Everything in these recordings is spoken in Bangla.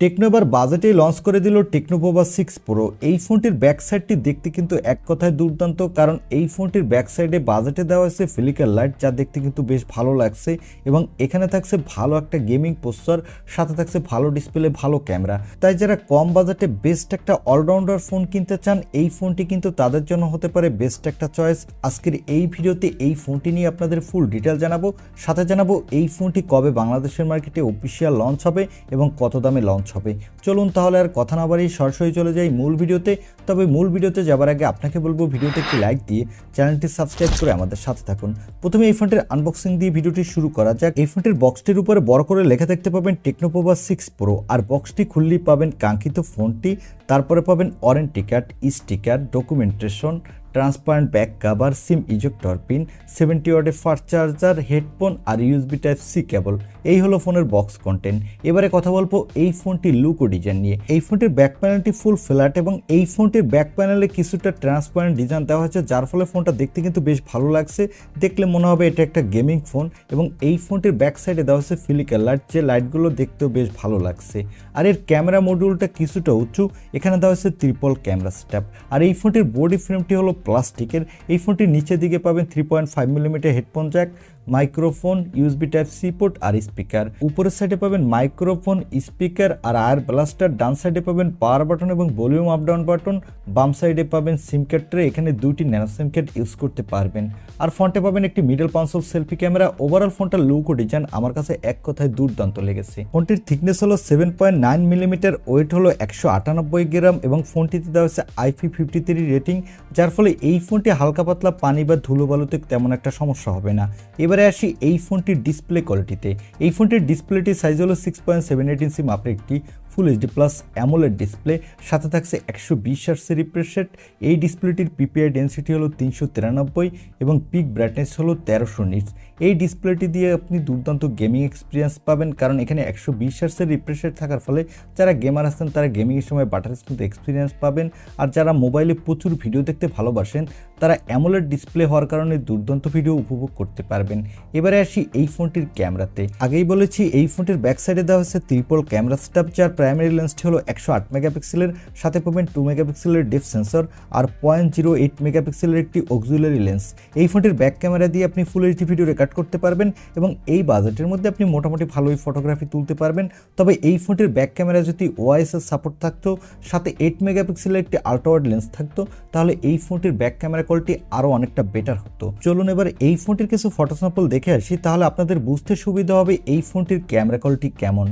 টেকনো এবার বাজেটেই লঞ্চ করে দিল টেকনো পোভা 6 প্রো। এই ফোনটির ব্যাক সাইডটি দেখতে কিন্তু এক কথায় দুর্দান্ত, কারণ এই ফোনটির ব্যাক সাইডে বাজেটে দেওয়া হয়েছে ফিলিকার লাইট, যা দেখতে কিন্তু বেশ ভালো লাগছে। এবং এখানে থাকছে ভালো একটা গেমিং প্রসেসর, সাথে থাকছে ভালো ডিসপ্লে, ভালো ক্যামেরা। তাই যারা কম বাজেটে বেস্ট একটা অলরাউন্ডার ফোন কিনতে চান, এই ফোনটি কিন্তু তাদের জন্য হতে পারে বেস্ট একটা চয়েস। আজকের এই ভিডিওতে এই ফোনটি নিয়ে আপনাদের ফুল ডিটেল জানাবো, সাথে জানাবো এই ফোনটি কবে বাংলাদেশের মার্কেটে অফিসিয়াল লঞ্চ হবে এবং কত দামে লঞ্চ হবে। চলুন তাহলে আর কথা না বাড়িয়ে সরাসরি চলে যাই মূল ভিডিওতে। তবে মূল ভিডিওতে যাবার আগে আপনাকে বলবো ভিডিওতে একটি লাইক দিয়ে চ্যানেলটি সাবস্ক্রাইব করে আমাদের সাথে থাকুন। প্রথমে এই ফোনটির আনবক্সিং দিয়ে ভিডিওটি শুরু করা যাক। এই ফোনটির বক্সটির উপরে বড় করে লেখা দেখতে পাবেন টেকনো পোভা 6 প্রো, আর বক্সটি খুললেই পাবেন কাঙ্ক্ষিত ফোনটি, তারপরে পাবেন warranty card, sticker, documentation, transparent back cover, সিম ইজেক্টর পিন, 70 ওয়াটের ফাস্ট চার্জার, হেডফোন আর ইউএসবি টাইপ সি কেবল। এই হলো ফোনের বক্স কন্টেন্ট। এবারে কথা বলবো এই ফোনটির লুক ও ডিজাইন নিয়ে। এই ফোনটির ব্যাক প্যানেলটি ফুল ফ্ল্যাট এবং এই ফোনটির ব্যাক প্যানেলে কিছুটা ট্রান্সপারেন্ট ডিজাইন দেওয়া হয়েছে, যার ফলে ফোনটা দেখতে কিন্তু বেশ ভালো লাগছে। দেখলে মনে হবে এটা একটা গেমিং ফোন। এবং এই ফোনটির ব্যাক সাইডে দেওয়া হয়েছে ফিলিকার লাইট, যে লাইটগুলো দেখতেও বেশ ভালো লাগছে। আর এর ক্যামেরা মডিউলটা কিছুটা উঁচু, এখানে দেওয়া হয়েছে ট্রিপল ক্যামেরা সেটআপ। আর এই ফোনটির বডি ফ্রেমটি হলো প্লাস্টিকের। এই ফোনটির নিচের দিকে পাবেন 3.5 millimetre headphone jack, microphone, USB type C port আর স্পিকার। উপরের সাইডে পাবেন মাইক্রোফোন, স্পিকার আর আয়ার ব্লাস্টার। ডান সাইডে পাবেন পাওয়ার বাটন এবং ভলিউম আপ ডাউন বাটন। বাম সাইডে পাবেন সিম কার্ড ট্রে, এখানে দুইটি ন্যানো সিম কার্ড ইউজ করতে পারবেন। আর ফ্রন্টে পাবেন একটি middle console selfie camera. Overall ফোনটার লুক ও ডিজাইন আমার কাছে এক কথায় দুর্দান্ত লেগেছে। ফোনটির থিকনেস হলো 7.9 মিলিমিটার, ওয়েট হলো 198 গ্রাম এবং ফোনটিতে দেওয়া হচ্ছে IP53 রেটিং, যার ফলে এই ফোনটি হালকা পাতলা পানি বা ধুলো বালুতে তেমন একটা সমস্যা হবে না। এবারে আসি এই ফোনটির ডিসপ্লে কোয়ালিটিতে। এই ফোনটির ডিসপ্লেটির সাইজ হলো 6.78 ইঞ্চি মাপের একটি full HD plus AMOLED display, সাথে থাকছে 120 হার্টজের রিফ্রেশ রেট। এই ডিসপ্লেটির পিপিআই ডেন্সিটি হলো 393 এবং পিক ব্রাইটনেস হলো 1300 নিটস। এই ডিসপ্লেটি দিয়ে আপনি দুর্দান্ত গেমিং এক্সপিরিয়েন্স পাবেন, কারণ এখানে 120 হার্টজের রিফ্রেশ রেট থাকার ফলে যারা গেমার আছেন তারা গেমিংয়ের সময় বাটার স্মুথ এক্সপিরিয়েন্স পাবেন। আর যারা মোবাইলে প্রচুর ভিডিও দেখতে ভালোবাসেন তারা অ্যামোলেড ডিসপ্লে হওয়ার কারণে দুর্দান্ত ভিডিও উপভোগ করতে পারবেন। এবারে আসি এই ফোনটির ক্যামেরাতে। আগেই বলেছি এই ফোনটির ব্যাক সাইডে দেওয়া হচ্ছে ট্রিপল ক্যামেরা সেটআপ, যার প্রাইমারি লেন্সটি হলো 108 মেগাপিক্সেলের, সাথে পাবেন 2 মেগাপিক্সেলের ডেপথ সেন্সর আর 0.08 মেগাপিক্সেলের একটি অক্সিলারি লেন্স। এই ফোনটির ব্যাক ক্যামেরা দিয়ে আপনি ফুল এইচডি ভিডিও রেকর্ড করতে পারবেন এবং এই বাজেটের মধ্যে আপনি মোটামুটি ভালোই ফটোগ্রাফি তুলতে পারবেন। তবে এই ফোনটির ব্যাক ক্যামেরা যদি ওআইএস এর সাপোর্ট থাকতো, সাথে 8 মেগাপিক্সেলের একটি আল্ট্রা ওয়াইড লেন্স থাকতো, তাহলে এই ফোনটির ব্যাক ক্যামেরা কোয়ালিটি আরো অনেকটা বেটার হতো। চলুন এবার এই ফোনটির কিছু ফটো স্যাম্পল দেখে আসি, তাহলে আপনাদের বুঝতে সুবিধা হবে এই ফোনটির ক্যামেরা কোয়ালিটি কেমন।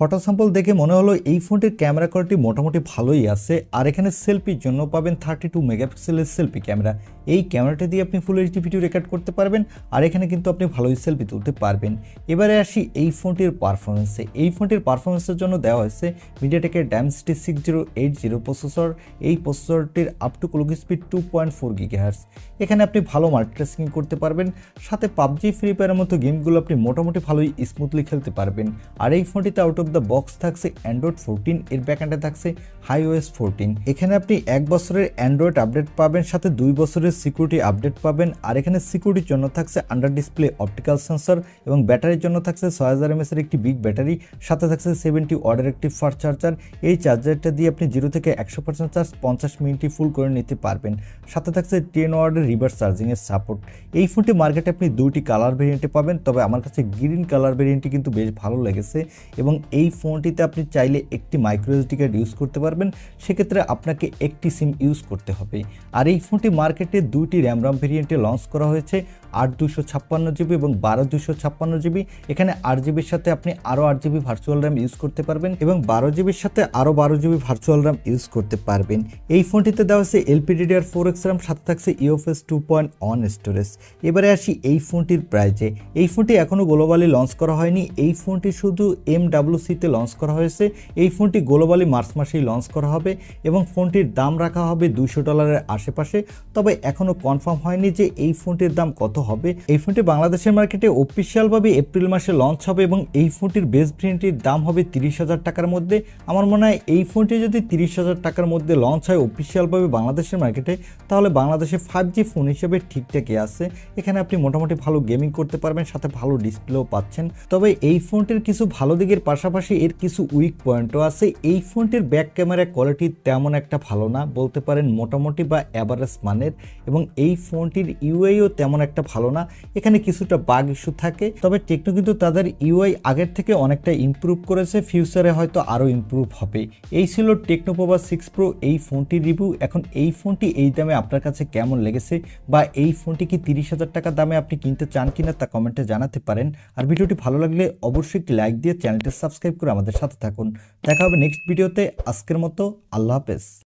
ফটো স্যাম্পল দেখে মনে হলো এই ফোনটির ক্যামেরা কোয়ালিটি মোটামুটি ভালোই আছে। আর এখানে সেলফির জন্য পাবেন 32 মেগাপিক্সেলের সেলফি ক্যামেরা। এই ক্যামেরাটা দিয়ে আপনি ফুল এইচডি ভিডিও রেকর্ড করতে পারবেন, আর এখানে কিন্তু আপনি ভালোই সেলফি তুলতে পারবেন। এবারে আসি এই ফোনটির পারফরমেন্সে। এই ফোনটির পারফরমেন্সের জন্য দেওয়া হয়েছে মিডিয়াটেকের ডাইমেনসিটি 6080 প্রসেসর। এই প্রসেসরটির up to clock speed 2.4 gigahertz. এখানে আপনি ভালো মাল্টিটাস্কিং করতে পারবেন, সাথে পাবজি, ফ্রি ফায়ারের মতো গেমগুলো আপনি মোটামুটি ভালোই স্মুথলি খেলতে পারবেন। আর এই ফোনটিতে আউট অফ দ্য বক্স থাকছে অ্যান্ড্রয়েড 14, এর ব্যাকএন্ডে থাকছে iOS 14। এখানে আপনি 1 বছরের অ্যান্ড্রয়েড আপডেট পাবেন, সাথে 2 বছরের সিকিউরিটি আপডেট পাবেন। আর এখানে সিকিউরিটির জন্য থাকছে আন্ডার ডিসপ্লে অপটিক্যাল সেন্সর এবং ব্যাটারির জন্য থাকছে 6000 mAh এর একটি বিগ ব্যাটারি, সাথে থাকছে 70 ওয়াটের একটি ফাস্ট চার্জার। এই চার্জারটা দিয়ে আপনি 0 থেকে 100% চার্জ 50 মিনিটে ফুল করে নিতে পারবেন। সাথে থাকছে 10 ওয়াটের রিভার্স চার্জিং এর সাপোর্ট। এই ফোনটি মার্কেটে আপনি দুইটি কালার ভেরিয়েন্টে পাবেন, তবে আমার কাছে গ্রিন কালার ভেরিয়েন্টটি কিন্তু বেশ ভালো লেগেছে। এবং এই ফোনটিতে আপনি চাইলে একটি মাইক্রো এসডি কার্ড ইউজ করতে পারবেন, সেক্ষেত্রে আপনাকে একটি সিম ইউজ করতে হবে। আর এই ফোনটি মার্কেটে দুইটি র্যাম ভেরিয়েন্টে লঞ্চ করা হয়েছে, 8/256 এবং 12/256। এখানে 8 সাথে আপনি আরও 8 ভার্চুয়াল র্যাম ইউজ করতে পারবেন এবং 12 সাথে আরও 12 ভার্চুয়াল র্যাম ইউজ করতে পারবেন। এই ফোনটিতে দেওয়া হচ্ছে LPDDR4X র্যাম, সাথে থাকছে UFS 2.1 স্টোরেজ। এবারে আসি এই ফোনটির প্রাইজে। এই ফোনটি এখনও গ্লোবালি লঞ্চ করা হয়নি। এই ফোনটি শুধু MWC সিতে লঞ্চ করা হয়েছে। এই ফোনটি গ্লোবালি মার্চ মাসেই লঞ্চ করা হবে এবং ফোনটির দাম রাখা হবে $200 আশেপাশে। তবে এখনও কনফার্ম হয়নি যে এই ফোনটির দাম কত হবে। এই ফোনটি বাংলাদেশের মার্কেটে অফিসিয়ালভাবে এপ্রিল মাসে লঞ্চ হবে এবং এই ফোনটির বেস ভেরিয়েন্টটির দাম হবে 30,000 টাকার মধ্যে। আমার মনে হয় এই ফোনটি যদি 30,000 টাকার মধ্যে লঞ্চ হয় অফিসিয়ালভাবে বাংলাদেশের মার্কেটে, তাহলে বাংলাদেশে 5G ফোন হিসেবে ঠিকঠাকই আছে। এখানে আপনি মোটামুটি ভালো গেমিং করতে পারবেন, সাথে ভালো ডিসপ্লেও পাচ্ছেন। তবে এই ফোনটির কিছু ভালো দিকের পাশাপাশি এর কিছু উইক পয়েন্টও আছে। এই ফোনটির ব্যাক ক্যামেরা কোয়ালিটি তেমন একটা ভালো না, বলতে পারেন মোটামুটি বা অ্যাভারেজ মানের, এবং এই ফোনটির ইউআইও তেমন একটা ভালো না। এখানে কিছুটা বাগ ইস্যু থাকে। তবে টেকনো কিন্তু তাদের ইউআই আগের থেকে অনেকটা ইমপ্রুভ করেছে, ফিউচারে হয়তো আরও ইমপ্রুভ হবে। এই ছিল টেকনো পোভা 6 প্রো এই ফোনটির রিভিউ। এখন এই ফোনটি এই দামে আপনার কাছে কেমন লেগেছে, বা এই ফোনটি কি 30,000 টাকা দামে আপনি কিনতে চান কিনা তা কমেন্টে জানাতে পারেন। আর ভিডিওটি ভালো লাগলে অবশ্যই একটি লাইক দিয়ে চ্যানেলটি সাবস্ক্রাইব করে আমাদের সাথে থাকুন। দেখা হবে নেক্সট ভিডিওতে। আজকের মতো আল্লাহ হাফেজ।